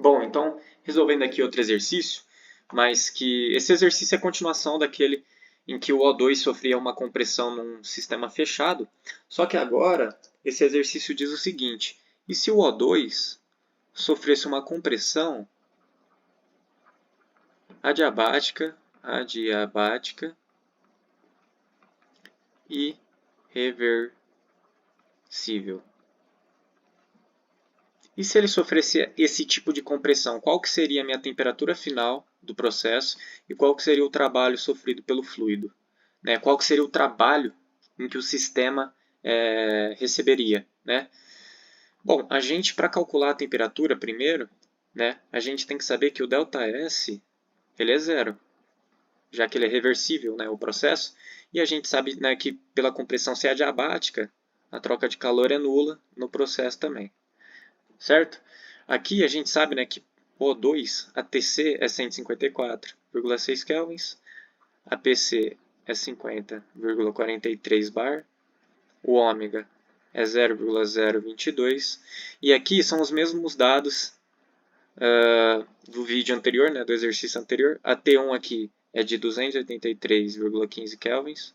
Bom, então, resolvendo aqui outro exercício, mas que esse exercício é a continuação daquele em que o O2 sofria uma compressão num sistema fechado, só que agora esse exercício diz o seguinte: e se o O2 sofresse uma compressão adiabática e reversível? E se ele sofresse esse tipo de compressão, qual que seria a minha temperatura final do processo e qual que seria o trabalho sofrido pelo fluido? Né? Qual que seria o trabalho em que o sistema receberia? Né? Bom, a gente, para calcular a temperatura primeiro, né, a gente tem que saber que o ΔS ele é zero, já que ele é reversível, né, o processo, e a gente sabe, né, que pela compressão ser adiabática, a troca de calor é nula no processo também. Certo? Aqui a gente sabe, né, que O2, a TC é 154,6 kelvins, a PC é 50,43 bar, o ômega é 0,022, e aqui são os mesmos dados do vídeo anterior, né, do exercício anterior. A T1 aqui é de 283,15 kelvins,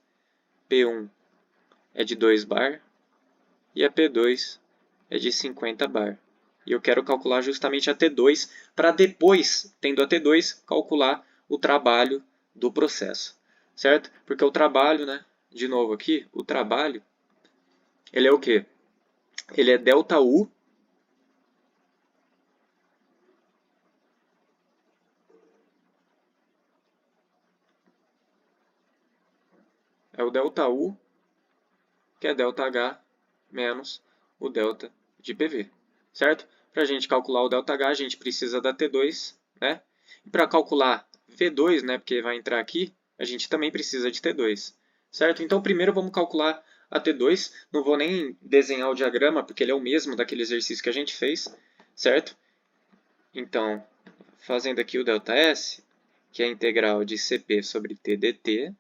P1 é de 2 bar e a P2 é de 50 bar. E eu quero calcular justamente a T2 para depois, tendo a T2, calcular o trabalho do processo. Certo? Porque o trabalho, né, de novo aqui, o trabalho, ele é o quê? Ele é ΔU é o ΔU, que é ΔH menos o delta de PV. Certo? Para a gente calcular o ΔH, a gente precisa da T2, né? E para calcular V2, né, porque vai entrar aqui, a gente também precisa de T2. Certo? Então, primeiro vamos calcular a T2. Não vou nem desenhar o diagrama, porque ele é o mesmo daquele exercício que a gente fez. Certo? Então, fazendo aqui o ΔS, que é a integral de Cp sobre T dt.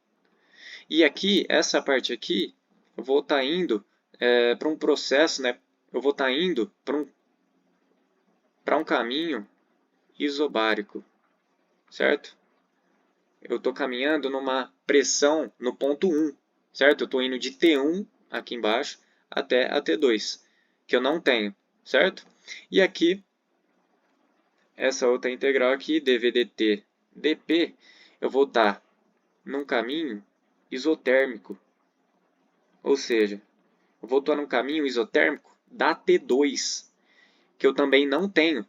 E aqui, essa parte aqui, eu vou estar indo para um processo, né? Eu vou estar indo para um caminho isobárico, certo? Eu estou caminhando numa pressão no ponto 1, certo? Eu estou indo de T1 aqui embaixo até a T2, que eu não tenho, certo? E aqui, essa outra integral aqui, dv dt dp, eu vou estar num caminho isotérmico, ou seja, eu vou estar num caminho isotérmico da T2, que eu também não tenho,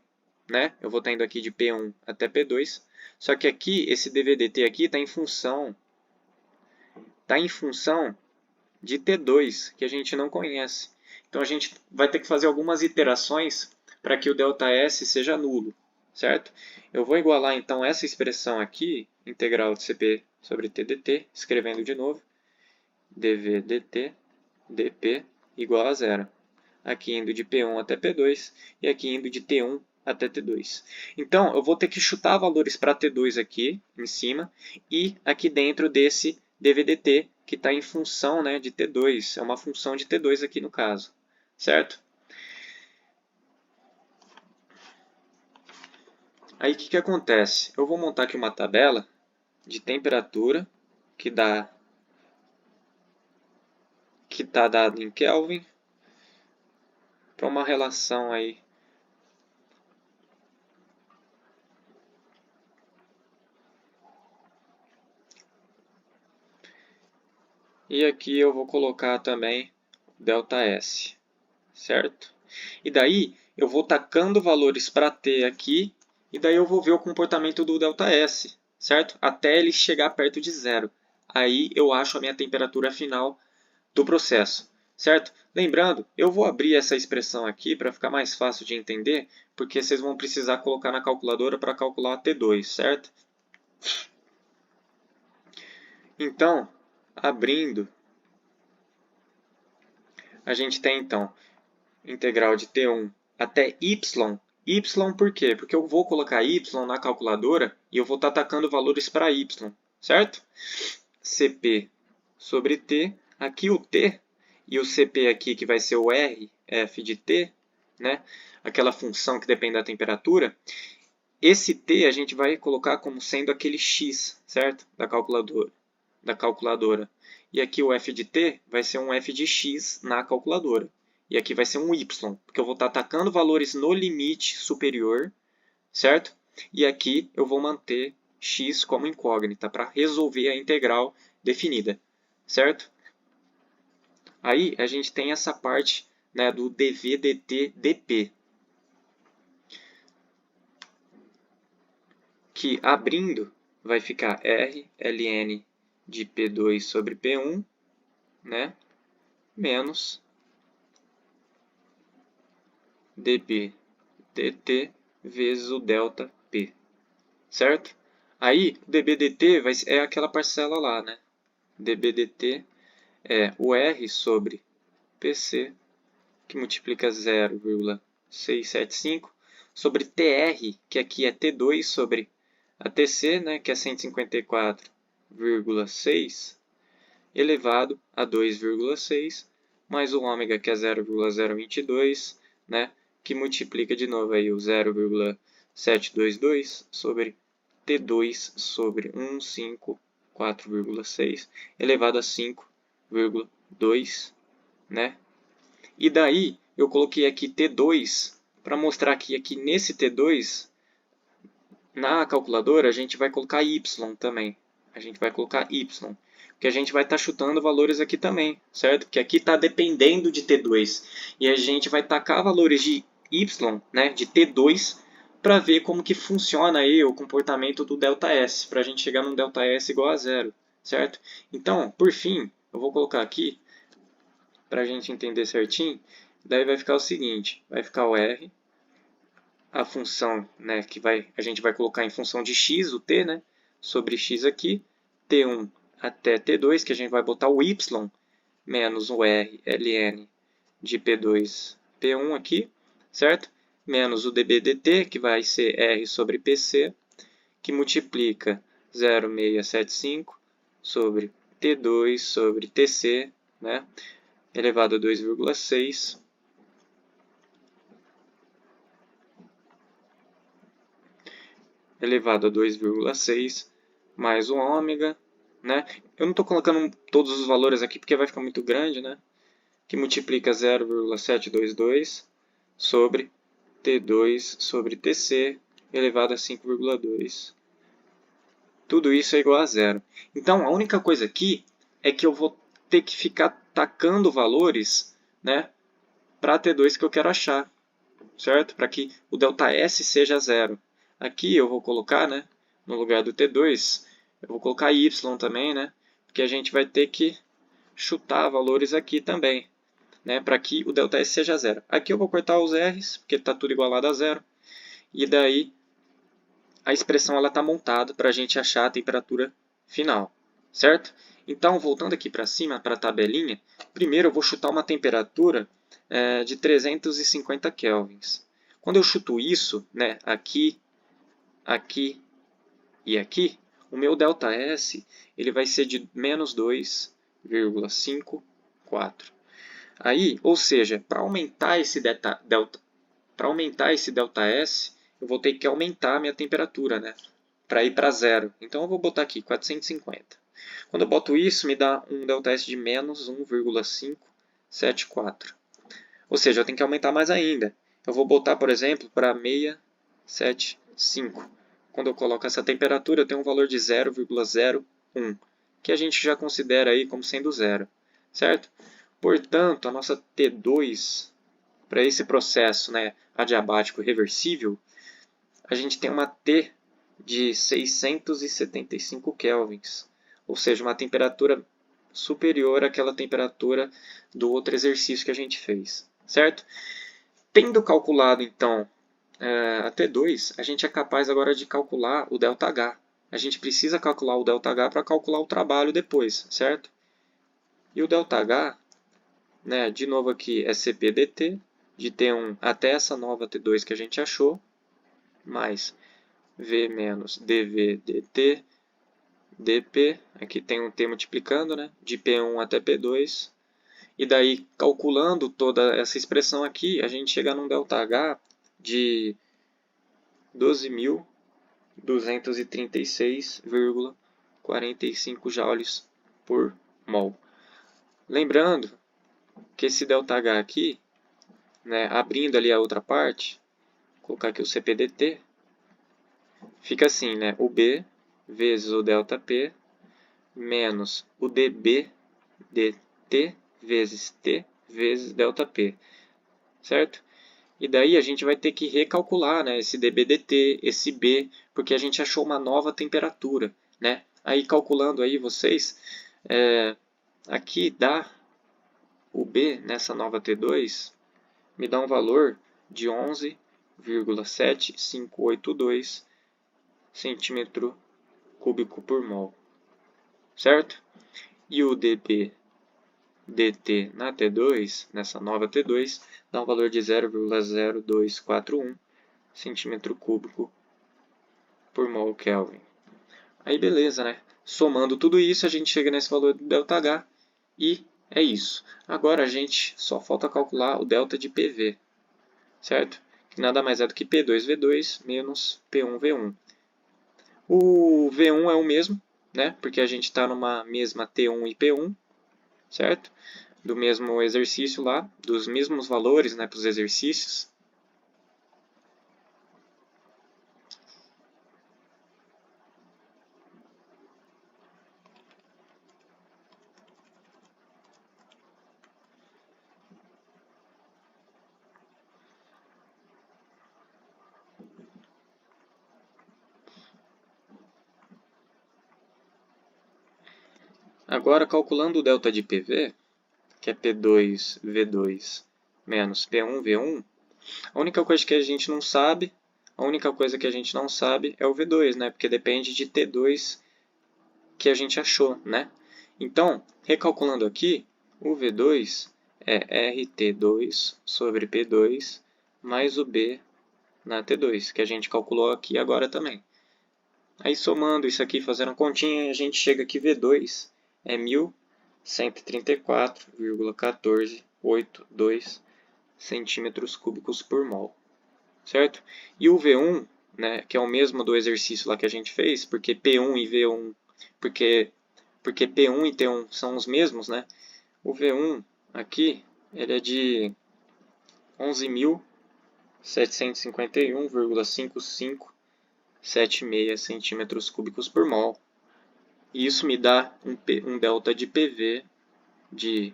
né? Eu vou estar indo aqui de P1 até P2, só que aqui, esse dv/dt aqui está em função de T2, que a gente não conhece. Então, a gente vai ter que fazer algumas iterações para que o ΔS seja nulo, certo? Eu vou igualar, então, essa expressão aqui, integral de Cp sobre T dt, escrevendo de novo, dv dt dp igual a zero. Aqui indo de P1 até P2 e aqui indo de T1 até T2. Então, eu vou ter que chutar valores para T2 aqui em cima e aqui dentro desse dv/dt que está em função, né, de T2. É uma função de T2 aqui no caso, certo? Aí o que acontece? Eu vou montar aqui uma tabela de temperatura que está dada em Kelvin para uma relação aí e aqui eu vou colocar também ΔS, certo? E daí eu vou tacando valores para T aqui e daí eu vou ver o comportamento do ΔS, certo? Até ele chegar perto de zero. Aí eu acho a minha temperatura final do processo, certo? Lembrando, eu vou abrir essa expressão aqui para ficar mais fácil de entender, porque vocês vão precisar colocar na calculadora para calcular T2, certo? Então, abrindo, a gente tem então integral de T1 até y. Y por quê? Porque eu vou colocar y na calculadora e eu vou estar atacando valores para y, certo? Cp sobre t, aqui o t, e o Cp aqui que vai ser o R, f de t, né? Aquela função que depende da temperatura, esse t a gente vai colocar como sendo aquele x, certo? Da calculadora. E aqui o f de t vai ser um f de x na calculadora. E aqui vai ser um y, porque eu vou estar atacando valores no limite superior, certo? E aqui eu vou manter x como incógnita para resolver a integral definida, certo? Aí a gente tem essa parte, né, do dv dt dp, que abrindo vai ficar r ln de P2 sobre P1, né, menos dB dt vezes o delta P, certo? Aí, o dB dt é aquela parcela lá, né? dB dt é o R sobre PC, que multiplica 0,675, sobre TR, que aqui é T2 sobre a TC, né, que é 154,6, elevado a 2,6, mais o ômega, que é 0,022, né, que multiplica de novo aí o 0,722 sobre T2 sobre 154,6 elevado a 5,2, né? E daí eu coloquei aqui T2 para mostrar que aqui nesse T2, na calculadora, a gente vai colocar Y também. A gente vai colocar Y, porque a gente vai estar chutando valores aqui também, certo? Porque aqui está dependendo de T2. E a gente vai tacar valores de Y, né, de T2, para ver como que funciona aí o comportamento do ΔS, para a gente chegar num ΔS igual a zero, certo? Então, por fim, eu vou colocar aqui, para a gente entender certinho, daí vai ficar o seguinte, vai ficar o R, a função, né, que a gente vai colocar em função de x, o t, né, sobre x aqui, t1 até t2, que a gente vai botar o y menos o r ln de p2, p1 aqui, certo? Menos o dB dt, que vai ser r sobre pc, que multiplica 0,675 sobre t2 sobre tc, né, elevado a 2,6, elevado a 2,6 mais o ômega, né? Eu não estou colocando todos os valores aqui porque vai ficar muito grande, né? Que multiplica 0,722 sobre T2 sobre Tc elevado a 5,2. Tudo isso é igual a zero. Então, a única coisa aqui é que eu vou ter que ficar tacando valores, né, para T2 que eu quero achar, certo? Para que o ΔS seja zero. Aqui eu vou colocar, né, no lugar do T2, eu vou colocar Y também, né, porque a gente vai ter que chutar valores aqui também, né, para que o ΔS seja zero. Aqui eu vou cortar os R's, porque está tudo igualado a zero, e daí a expressão está montada para a gente achar a temperatura final, certo? Então, voltando aqui para cima, para a tabelinha, primeiro eu vou chutar uma temperatura de 350 kelvins. Quando eu chuto isso, né, aqui, aqui e aqui, o meu ΔS ele vai ser de menos 2,54. Aí, ou seja, para aumentar esse ΔS, eu vou ter que aumentar a minha temperatura, né, para ir para zero. Então eu vou botar aqui 450. Quando eu boto isso, me dá um ΔS de menos 1,574. Ou seja, eu tenho que aumentar mais ainda. Eu vou botar, por exemplo, para 675. Quando eu coloco essa temperatura, eu tenho um valor de 0,01, que a gente já considera aí como sendo zero, certo? Portanto, a nossa T2, para esse processo, né, adiabático reversível, a gente tem uma T de 675 kelvins, ou seja, uma temperatura superior àquela temperatura do outro exercício que a gente fez, certo? Tendo calculado, então, a T2, a gente é capaz agora de calcular o ΔH. A gente precisa calcular o ΔH para calcular o trabalho depois, certo? E o ΔH, né, de novo aqui, é Cp dt, de T1 até essa nova T2 que a gente achou, mais V menos dV dt dp, aqui tem um T multiplicando, né, de P1 até P2, E daí, calculando toda essa expressão aqui, a gente chega num ΔH de 12.236,45 joules por mol. Lembrando que esse ΔH aqui, né, abrindo ali a outra parte, vou colocar aqui o CPDT, fica assim, né, o B vezes o ΔP menos o dB dt vezes T vezes ΔP, certo? E daí a gente vai ter que recalcular, né, esse dB dt, esse B, porque a gente achou uma nova temperatura, né? Aí calculando aí vocês, aqui dá o B nessa nova T2, me dá um valor de 11,7582 centímetro cúbico por mol, certo? E o dB dt na T2, nessa nova T2, dá um valor de 0,0241 centímetro cúbico por mol Kelvin. Aí beleza, né? Somando tudo isso, a gente chega nesse valor do ΔH e é isso. Agora a gente só falta calcular o delta de PV, certo? Que nada mais é do que P2V2 menos P1V1. O V1 é o mesmo, né? Porque a gente está numa mesma T1 e P1, certo? Do mesmo exercício lá, dos mesmos valores, né, para os exercícios. Agora, calculando o delta de PV, que é P2V2 menos P1V1, a única coisa que a gente não sabe, é o V2, né? Porque depende de T2 que a gente achou, né? Então, recalculando aqui, o V2 é RT2 sobre P2 mais o B na T2, que a gente calculou aqui agora também. Aí somando isso aqui, fazendo a continha, a gente chega que V2 é 1.134,1482 centímetros cúbicos por mol, certo? E o V1, né, que é o mesmo do exercício lá que a gente fez, porque P1 e V1, porque P1 e T1 são os mesmos, né? O V1 aqui, ele é de 11.751,5576 centímetros cúbicos por mol. E isso me dá um delta de PV de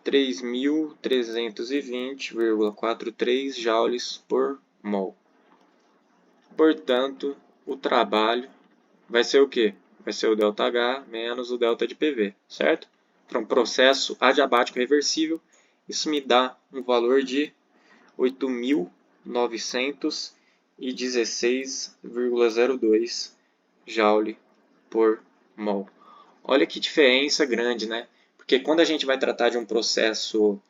3.320,43 joules por mol. Portanto, o trabalho vai ser o quê? Vai ser o ΔH menos o delta de PV, certo? Para um processo adiabático reversível, isso me dá um valor de 8.916,02 joule por mol. Olha que diferença grande, né? Porque quando a gente vai tratar de um processo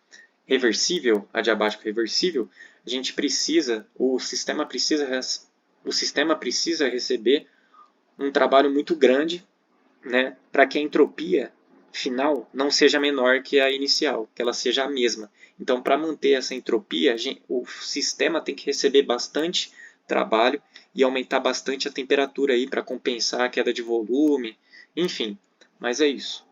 reversível, adiabático reversível, a gente precisa, o sistema precisa receber um trabalho muito grande, né, para que a entropia final não seja menor que a inicial, que ela seja a mesma. Então, para manter essa entropia, o sistema tem que receber bastante trabalho e aumentar bastante a temperatura aí para compensar a queda de volume, enfim. Mas é isso.